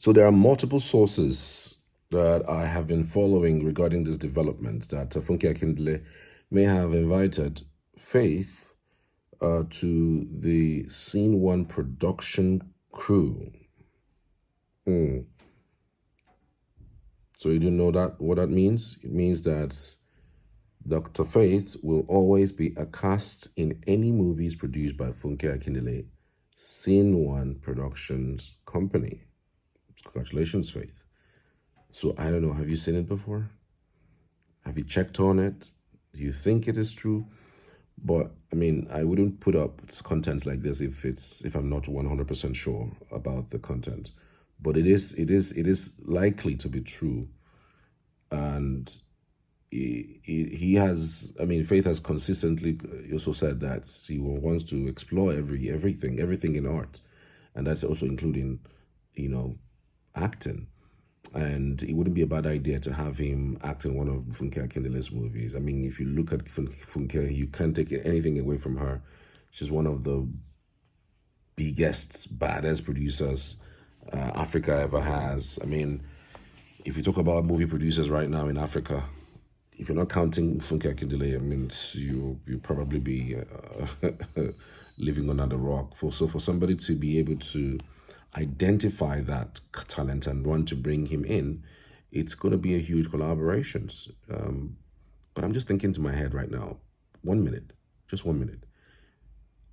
So there are multiple sources that I have been following regarding this development that Funke Akindele may have invited Faith to the Scene 1 production crew. So you don't know what that means? It means that Dr. Faith will always be a cast in any movies produced by Funke Akindele, Scene 1 Productions Company. Congratulations, Faith. So I don't know, have you seen it before? Have you checked on it? Do you think it is true? But I mean, I wouldn't put up content like this if I'm not 100% sure about the content. But it is likely to be true. And he has, I mean, Faith has consistently also said that he wants to explore everything in art. And that's also including, acting. And it wouldn't be a bad idea to have him act in one of Funke Akindele's movies. I mean, if you look at Funke, you can't take anything away from her. She's one of the biggest, baddest producers Africa ever has. I mean, if you talk about movie producers right now in Africa, if you're not counting Funke Akindele, I mean, you probably be living under the rock. So for somebody to be able to identify that talent and want to bring him in, it's going to be a huge collaboration. But I'm just thinking to my head right now, 1 minute, just 1 minute.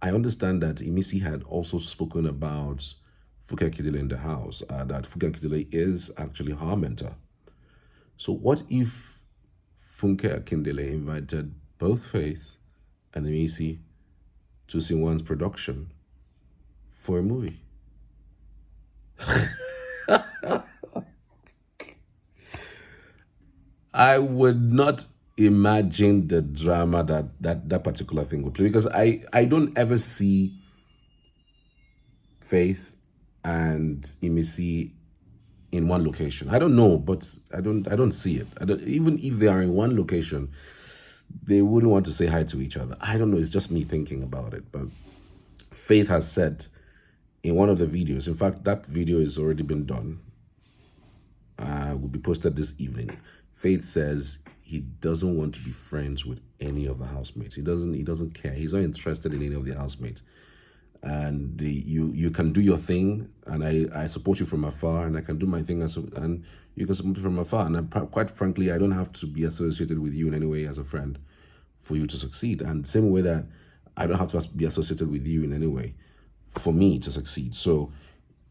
I understand that Imisi had also spoken about Funke Akindele in the house, that Funke Akindele is actually her mentor. So what if Funke Akindele invited both Faith and Imisi to Scene 1's production for a movie? I would not imagine the drama that particular thing would play, because I don't ever see Faith and Imisi in one location. I don't know, but I don't see it. Even if they are in one location, they wouldn't want to say hi to each other. I don't know, it's just me thinking about it. But Faith has said in one of the videos, in fact, that video has already been done, will be posted this evening. Faith says he doesn't want to be friends with any of the housemates. He doesn't care. He's not interested in any of the housemates. And you can do your thing, and I support you from afar, and I can do my thing, and you can support me from afar. And quite frankly, I don't have to be associated with you in any way as a friend for you to succeed. And same way that I don't have to be associated with you in any way for me to succeed. So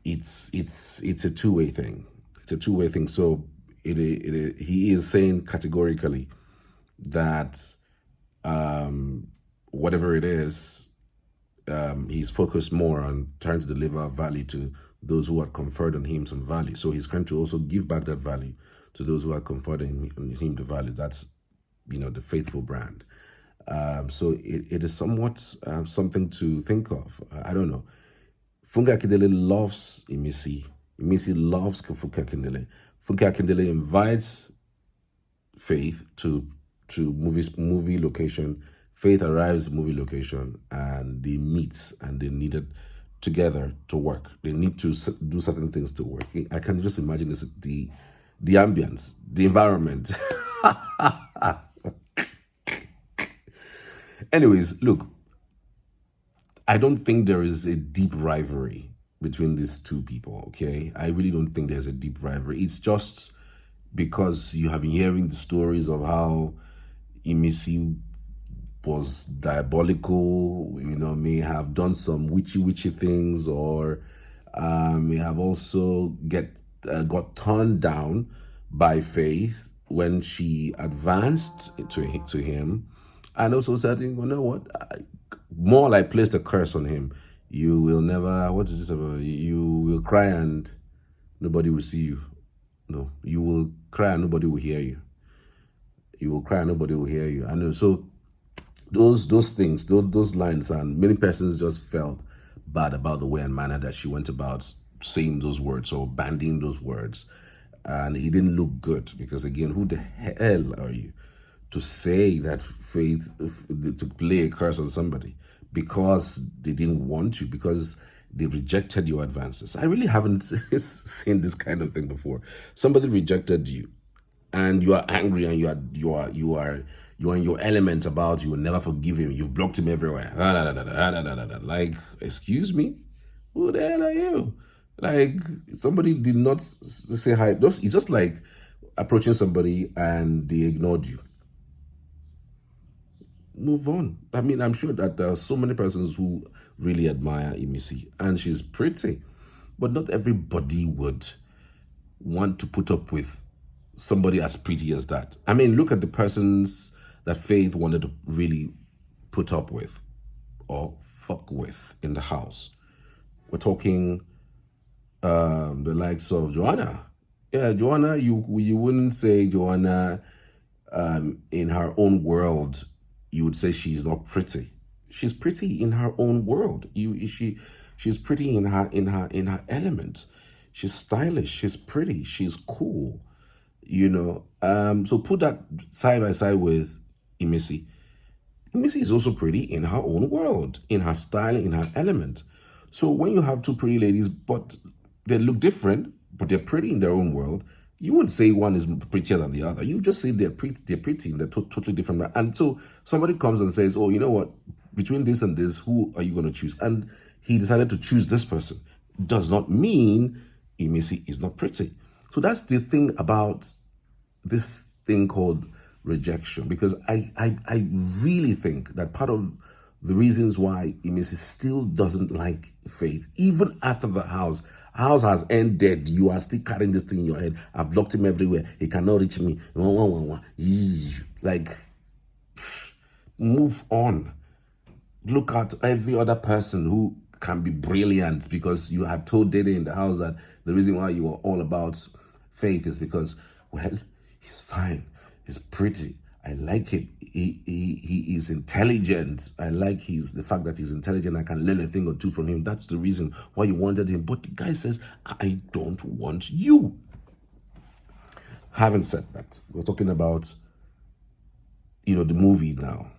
it's a two-way thing. It's a two-way thing. So he is saying categorically that whatever it is, he's focused more on trying to deliver value to those who had conferred on him some value. So he's trying to also give back that value to those who had conferred on him the value. That's, the faithful brand. So it is somewhat something to think of. I don't know. Funke Akindele loves Imisi. Imisi loves Funke Akindele. Funke Akindele invites Faith to movie location. Faith arrives at movie location, and they meet, and they needed together to work. They need to do certain things to work. I can just imagine this, the ambience, the environment. Anyways, look, I don't think there is a deep rivalry between these two people, okay? I really don't think there's a deep rivalry. It's just because you have been hearing the stories of how Imisi was diabolical, may have done some witchy things, or may have also got turned down by Faith when she advanced to him, and also said, you know what, more like placed a curse on him. You will never, what is this about? You will cry and nobody will see you. No, you will cry and nobody will hear you. You will cry and nobody will hear you. I know. So those things, those lines, and many persons just felt bad about the way and manner that she went about saying those words or banding those words. And it didn't look good, because again, who the hell are you to say that Faith, to play a curse on somebody because they didn't want you? Because they rejected your advances. I really haven't seen this kind of thing before. Somebody rejected you, and you are angry, and you are in your element about you will never forgive him. You've blocked him everywhere. Like, excuse me, who the hell are you? Like, somebody did not say hi. It's just like approaching somebody and they ignored you. Move on. I mean, I'm sure that there are so many persons who really admire Imisi, and she's pretty, but not everybody would want to put up with somebody as pretty as that. I mean, look at the persons that Faith wanted to really put up with or fuck with in the house. We're talking the likes of Joanna. Yeah, Joanna, you wouldn't say Joanna in her own world, you would say she's not pretty. She's pretty in her own world. She's pretty in her element. She's stylish, she's pretty, she's cool. So put that side by side with Imisi. Imisi is also pretty in her own world, in her style, in her element. So when you have two pretty ladies, but they look different, but they're pretty in their own world, you wouldn't say one is prettier than the other. You just say they're pretty in they're totally different. And so somebody comes and says, oh, you know what? Between this and this, who are you going to choose? And he decided to choose this person. Does not mean Imisi is not pretty. So that's the thing about this thing called rejection, because I really think that part of the reasons why Imisi still doesn't like Faith, even after the house has ended, you are still carrying this thing in your head. I've blocked him everywhere. He cannot reach me. Like, move on. Look at every other person who can be brilliant, because you had told Dede in the house that the reason why you were all about Faith is because, well, he's fine. He's pretty. I like him. He is intelligent. I like the fact that he's intelligent. I can learn a thing or two from him. That's the reason why you wanted him. But the guy says, I don't want you. Having said that, we're talking about, the movie now.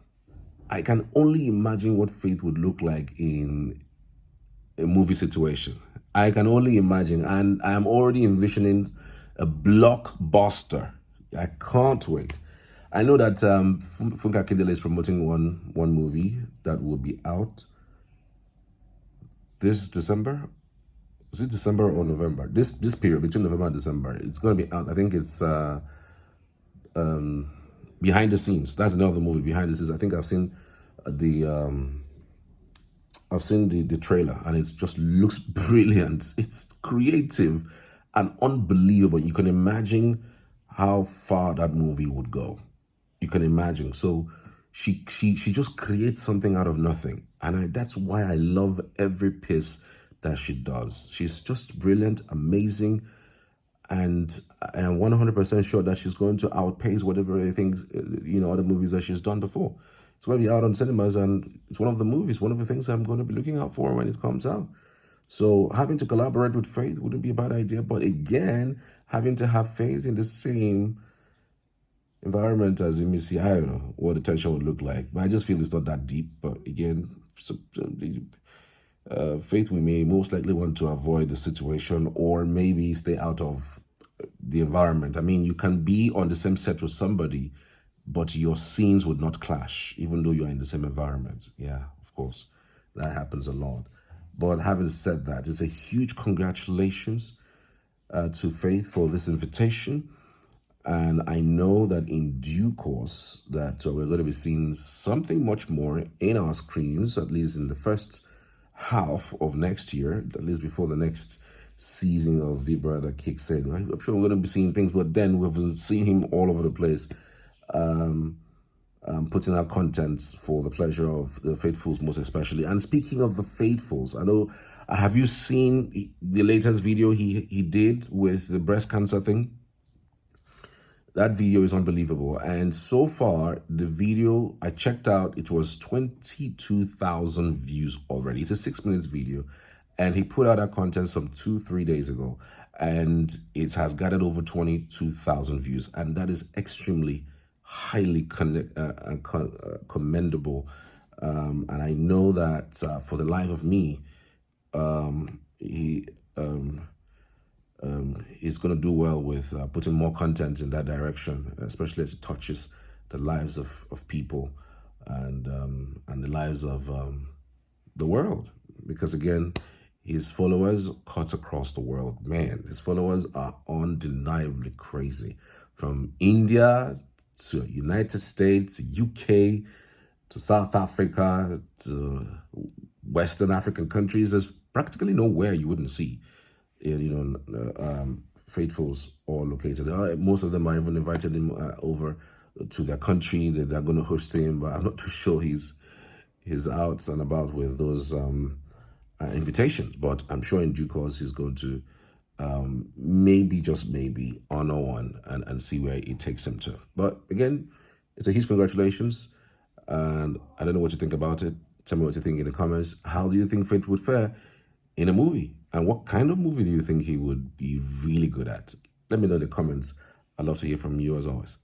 I can only imagine what Faith would look like in a movie situation. I can only imagine, and I'm already envisioning a blockbuster. I can't wait. I know that Funke Akindele is promoting one movie that will be out this December. Is it December or November? This period between November and December, it's going to be out. I think it's Behind the Scenes. That's another movie, Behind the Scenes. I think I've seen the trailer, and it just looks brilliant. It's creative and unbelievable. You can imagine how far that movie would go. You can imagine. So she just creates something out of nothing, and that's why I love every piece that she does. She's just brilliant, amazing, and I am 100% sure that she's going to outpace whatever things, other movies that she's done before. It's going to be out on cinemas, and it's one of the things I'm going to be looking out for when it comes out. So having to collaborate with Faith wouldn't be a bad idea, but again, having to have Faith in the same environment as Imisi, I don't know what the tension would look like, but I just feel it's not that deep. But again, Faith, we may most likely want to avoid the situation, or maybe stay out of the environment. I mean, you can be on the same set with somebody, but your scenes would not clash, even though you're in the same environment. Yeah, of course, that happens a lot. But having said that, it's a huge congratulations to Faith for this invitation. And I know that in due course that we're going to be seeing something much more in our screens, at least in the first half of next year, at least before the next season of Big Brother kicks in. Right? I'm sure we're going to be seeing things, but then we've seen him all over the place, putting out content for the pleasure of the faithfuls, most especially. And speaking of the faithfuls, I know, have you seen the latest video he did with the breast cancer thing? That video is unbelievable. And so far, the video I checked out, it was 22,000 views already. It's a 6 minutes video. And he put out that content some 2-3 days ago. And it has gathered over 22,000 views. And that is extremely, highly commendable. And I know that for the life of me, he is going to do well with putting more content in that direction, especially as it touches the lives of people and the lives of the world. Because again, his followers cut across the world. Man, his followers are undeniably crazy. From India to United States, UK, to South Africa, to Western African countries, there's practically nowhere you wouldn't see, faithfuls all located. Most of them are even invited him over to their country that they're going to host him, but I'm not too sure he's out and about with those invitations. But I'm sure in due course he's going to maybe, just maybe, honor one and see where it takes him to. But again, it's a huge congratulations. And I don't know what you think about it. Tell me what you think in the comments. How do you think Faith would fare in a movie? And what kind of movie do you think he would be really good at? Let me know in the comments. I'd love to hear from you as always.